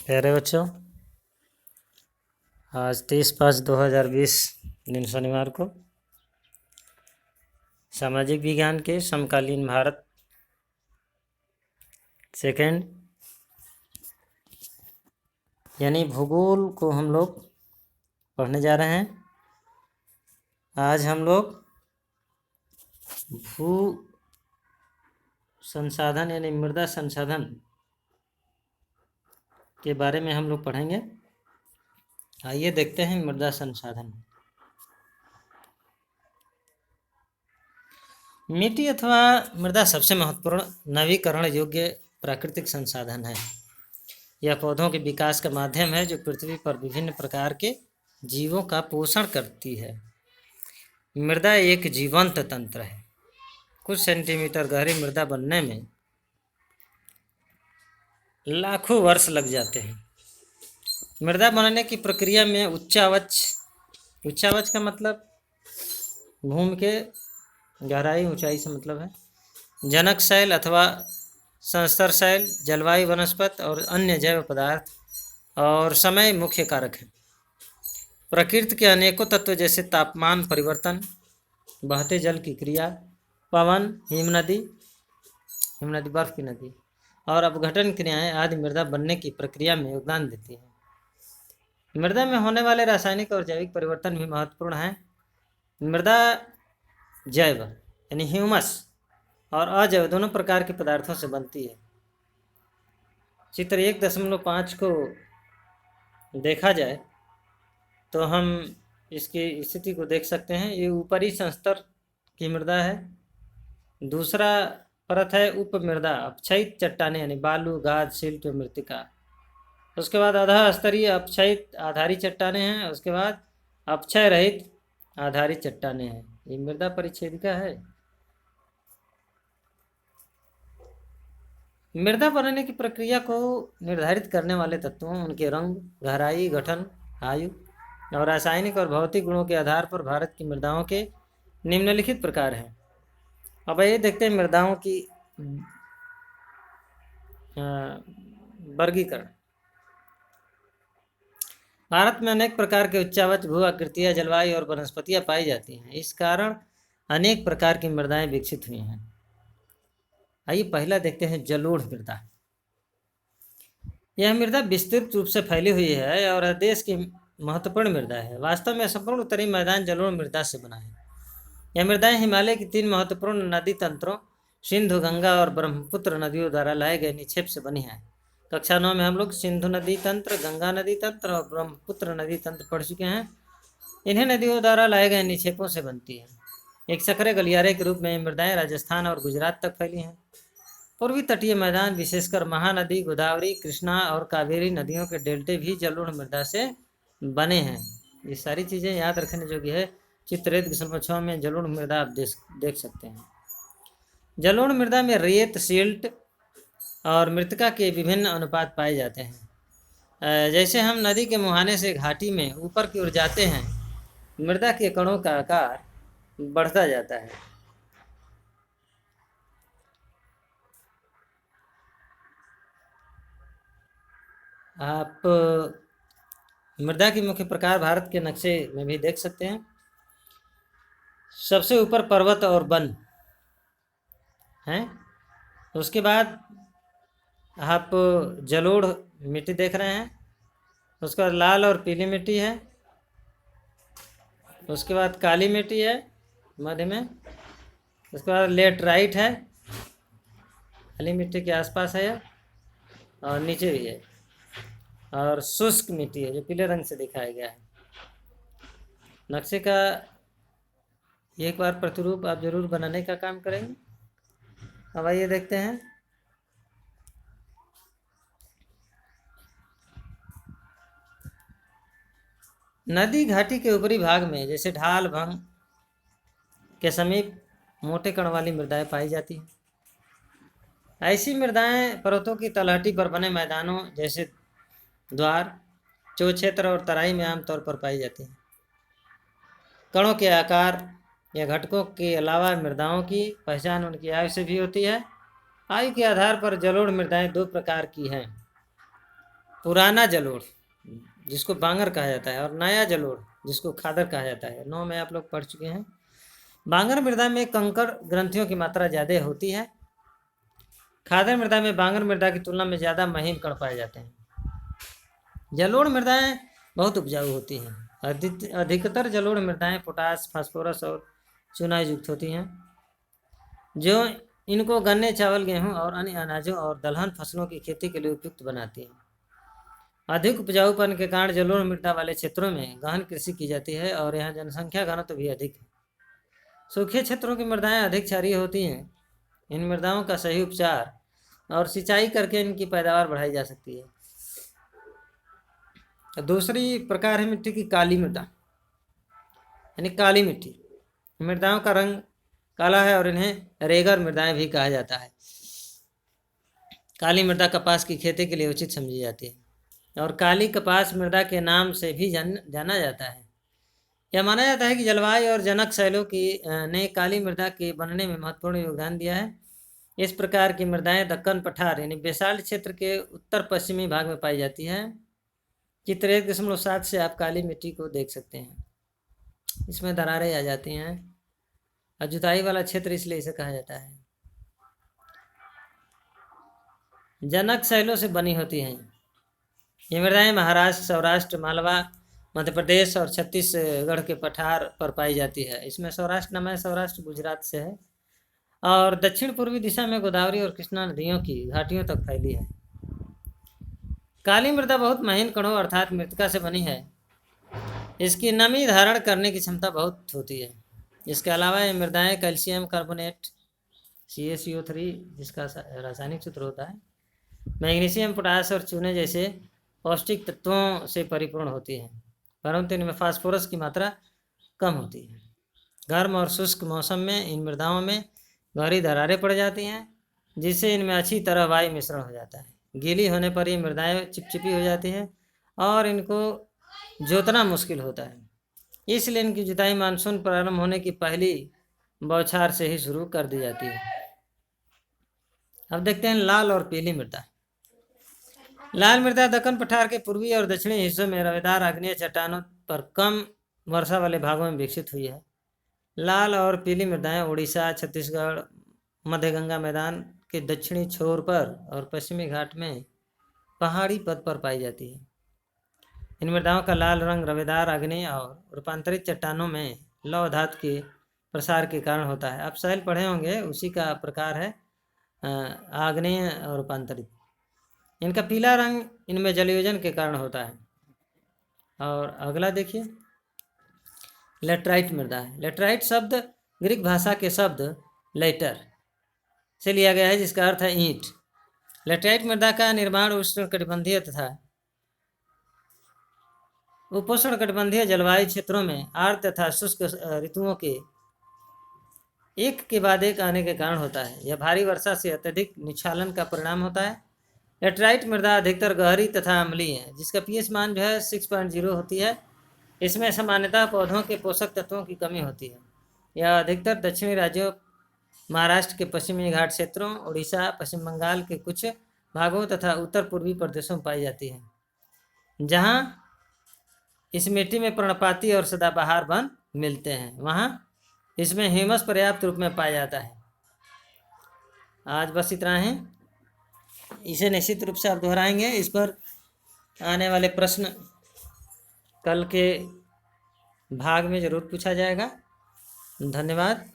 प्यारे बच्चों, आज 30/5/2020 दिन शनिवार को सामाजिक विज्ञान के समकालीन भारत सेकेंड यानी भूगोल को हम लोग पढ़ने जा रहे हैं। आज हम लोग भू संसाधन यानी मृदा संसाधन के बारे में हम लोग पढ़ेंगे। आइए देखते हैं मृदा संसाधन। मिट्टी अथवा मृदा सबसे महत्वपूर्ण नवीकरण योग्य प्राकृतिक संसाधन है। यह पौधों के विकास का माध्यम है जो पृथ्वी पर विभिन्न प्रकार के जीवों का पोषण करती है। मृदा एक जीवंत तंत्र है। कुछ सेंटीमीटर गहरी मृदा बनने में लाखों वर्ष लग जाते हैं। मृदा बनने की प्रक्रिया में उच्चावच का मतलब भूमि के गहराई ऊंचाई से मतलब है। जनक शैल अथवा संस्तर शैल, जलवायु, वनस्पति और अन्य जैव पदार्थ और समय मुख्य कारक हैं। प्रकृति के अनेकों तत्व जैसे तापमान परिवर्तन, बहते जल की क्रिया, पवन, हिमनदी बर्फ की नदी और अपघटन क्रियाएं आदि मृदा बनने की प्रक्रिया में योगदान देती हैं। मृदा में होने वाले रासायनिक और जैविक परिवर्तन भी महत्वपूर्ण हैं। मृदा जैव यानी ह्यूमस और अजैव दोनों प्रकार के पदार्थों से बनती है। चित्र 1.5 को देखा जाए तो हम इसकी स्थिति को देख सकते हैं। ये ऊपरी संस्तर की मृदा है। दूसरा परत है उप मृदा, अपक्षयित चट्टानें यानी बालू, गाद, सिल्ट, मृत्तिका। उसके बाद अधः स्तरीय अपक्षयित आधारित चट्टानें हैं। उसके बाद अपक्षय रहित आधारित चट्टानें हैं। ये मृदा परिच्छेदिका है। मृदा बनने की प्रक्रिया को निर्धारित करने वाले तत्वों, उनके रंग, गहराई, गठन, आयु और रासायनिक और भौतिक गुणों के आधार पर भारत की मृदाओं के निम्नलिखित प्रकार हैं। अब ये देखते हैं मृदाओं की वर्गीकरण। भारत में अनेक प्रकार के उच्चावच भू आकृतियाँ, जलवायु और वनस्पतियाँ पाई जाती हैं। इस कारण अनेक प्रकार की मृदाएं विकसित हुई हैं। आइए पहला देखते हैं जलोढ़ मृदा। यह मृदा विस्तृत रूप से फैली हुई है और देश की महत्वपूर्ण मृदा है। वास्तव में संपूर्ण उत्तरी मैदान जलोढ़ मृदा से बना है। यह मृदाएं हिमालय की 3 महत्वपूर्ण नदी तंत्रों सिंधु, गंगा और ब्रह्मपुत्र नदियों द्वारा लाए गए निक्षेप से बनी है। कक्षा 9 में हम लोग सिंधु नदी तंत्र, गंगा नदी तंत्र और ब्रह्मपुत्र नदी तंत्र पढ़ चुके हैं। इन्हें नदियों द्वारा लाए गए निक्षेपों से बनती है। एक सकरे गलियारे के रूप में ये मृदाएं राजस्थान और गुजरात तक फैली हैं। पूर्वी तटीय मैदान विशेषकर महानदी, गोदावरी, कृष्णा और कावेरी नदियों के डेल्टे भी जलोढ़ मृदा से बने हैं। ये सारी चीज़ें याद रखने जोगी है। चित्र 1.6 में जलोढ़ मृदा आप देख सकते हैं। जलोढ़ मृदा में रेत, सिल्ट और मृत्तिका के विभिन्न अनुपात पाए जाते हैं। जैसे हम नदी के मुहाने से घाटी में ऊपर की ओर जाते हैं, मृदा के कणों का आकार बढ़ता जाता है। आप मृदा की मुख्य प्रकार भारत के नक्शे में भी देख सकते हैं। सबसे ऊपर पर्वत और वन हैं। उसके बाद आप जलोढ़ मिट्टी देख रहे हैं। उसके बाद लाल और पीली मिट्टी है। उसके बाद काली मिट्टी है मध्य में। उसके बाद लेटराइट है, काली मिट्टी के आसपास है और नीचे भी है। और शुष्क मिट्टी है जो पीले रंग से दिखाया गया है। नक्शे का एक बार प्रतिरूप आप जरूर बनाने का काम करेंगे। अब आइए देखते हैं। नदी घाटी के ऊपरी भाग में जैसे ढाल, भंग के समीप मोटे कण वाली मृदाएं पाई जाती हैं। ऐसी मृदाएं पर्वतों की तलहटी पर बने मैदानों जैसे द्वार, चो क्षेत्र और तराई में आमतौर पर पाई जाती हैं। कणों के आकार या घटकों के अलावा मृदाओं की पहचान उनकी आयु से भी होती है। आयु के आधार पर जलोढ़ मृदाएं 2 प्रकार की हैं। पुराना जलोढ़ जिसको बांगर कहा जाता है और नया जलोढ़ जिसको खादर कहा जाता है। 9 में आप लोग पढ़ चुके हैं। बांगर मृदा में कंकड़ ग्रंथियों की मात्रा ज़्यादा होती है। खादर मृदा में बांगर मृदा की तुलना में ज़्यादा महीन कण पाए जाते हैं। जलोढ़ मृदाएं बहुत उपजाऊ होती हैं। अधिकतर जलोढ़ मृदाएं पोटास, फास्फोरस और चूना युक्त होती हैं, जो इनको गन्ने, चावल, गेहूं और अन्य अनाजों और दलहन फसलों की खेती के लिए उपयुक्त बनाती हैं। अधिक उपजाऊपन के कारण जलोढ़ मृदा वाले क्षेत्रों में गहन कृषि की जाती है और यहाँ जनसंख्या घनत्व भी अधिक है। सूखे क्षेत्रों की मृदाएं अधिक क्षारीय होती हैं। इन मृदाओं का सही उपचार और सिंचाई करके इनकी पैदावार बढ़ाई जा सकती है। दूसरी प्रकार है मिट्टी की काली मृदा, यानी काली मिट्टी। मृदाओं का रंग काला है और इन्हें रेगर मृदाएं भी कहा जाता है। काली मृदा कपास की खेती के लिए उचित समझी जाती है और काली कपास मृदा के नाम से भी जाना जाता है। यह माना जाता है कि जलवायु और जनक शैलों की ने काली मृदा के बनने में महत्वपूर्ण योगदान दिया है। इस प्रकार की मृदाएं दक्कन पठार यानी बेसाल्ट क्षेत्र के उत्तर पश्चिमी भाग में पाई जाती हैं। चित्र 1.7 से आप काली मिट्टी को देख सकते हैं। इसमें दरारें आ जाती हैं और जुताई वाला क्षेत्र इसलिए इसे कहा जाता है। जनक शैलों से बनी होती हैं। ये मृदाएं महाराष्ट्र, सौराष्ट्र, मालवा, मध्य प्रदेश और छत्तीसगढ़ के पठार पर पाई जाती है। इसमें सौराष्ट्र नाम है, सौराष्ट्र गुजरात से है और दक्षिण पूर्वी दिशा में गोदावरी और कृष्णा नदियों की घाटियों तक फैली है। काली मृदा बहुत महीन कणों अर्थात मृतिका से बनी है। इसकी नमी धारण करने की क्षमता बहुत होती है। इसके अलावा ये मृदाएं कैल्शियम कार्बोनेट CaCO3 जिसका रासायनिक सूत्र होता है, मैग्नीशियम, पोटास और चूने जैसे पौष्टिक तत्वों से परिपूर्ण होती हैं, परंतु इनमें फास्फोरस की मात्रा कम होती है। गर्म और शुष्क मौसम में इन मृदाओं में गहरी दरारें पड़ जाती हैं, जिससे इनमें अच्छी तरह वायु मिश्रण हो जाता है। गीली होने पर ये मृदाएं चिपचिपी हो जाती हैं और इनको जोतना मुश्किल होता है। इसलिए इनकी जुताई मानसून प्रारंभ होने की पहली बौछार से ही शुरू कर दी जाती है। अब देखते हैं लाल और पीली मृदा। लाल मृदा दक्कन पठार के पूर्वी और दक्षिणी हिस्सों में रवेदार आग्नेय चट्टानों पर कम वर्षा वाले भागों में विकसित हुई है। लाल और पीली मृदाएं उड़ीसा, छत्तीसगढ़, मध्य गंगा मैदान के दक्षिणी छोर पर और पश्चिमी घाट में पहाड़ी पद पर पाई जाती है। इन मृदाओं का लाल रंग रवेदार आग्नेय और रूपांतरित चट्टानों में लौह धातु के प्रसार के कारण होता है। आप सहल पढ़े होंगे, उसी का प्रकार है आग्नेय और रूपांतरित। इनका पीला रंग इनमें जलयोजन के कारण होता है। और अगला देखिए, लेटराइट मृदा है। लेटराइट शब्द ग्रीक भाषा के शब्द लेटर से लिया गया है, जिसका अर्थ है ईंट। लेटराइट मृदा का निर्माण उष्णकटिबंधीय तथा उपोष्णकटिबंधीय जलवायु क्षेत्रों में आर्द्र तथा शुष्क ऋतुओं के एक के बाद एक आने के कारण होता है। यह भारी वर्षा से अत्यधिक निक्षालन का परिणाम होता है। लेटराइट मृदा अधिकतर गहरी तथा अम्लीय है, जिसका pH मान 6.0 होती है। इसमें सामान्यतः पौधों के पोषक तत्वों की कमी होती है। यह अधिकतर दक्षिणी राज्यों, महाराष्ट्र के पश्चिमी घाट क्षेत्रों, उड़ीसा, पश्चिम बंगाल के कुछ भागों तथा उत्तर पूर्वी प्रदेशों में पाई जाती है, जहाँ इस मिट्टी में पर्णपाती और सदाबहार वन मिलते हैं। वहाँ इसमें ह्यूमस पर्याप्त रूप में पाया जाता है। आज बस इतना है। इसे निश्चित रूप से आप दोहराएंगे। इस पर आने वाले प्रश्न कल के भाग में ज़रूर पूछा जाएगा। धन्यवाद।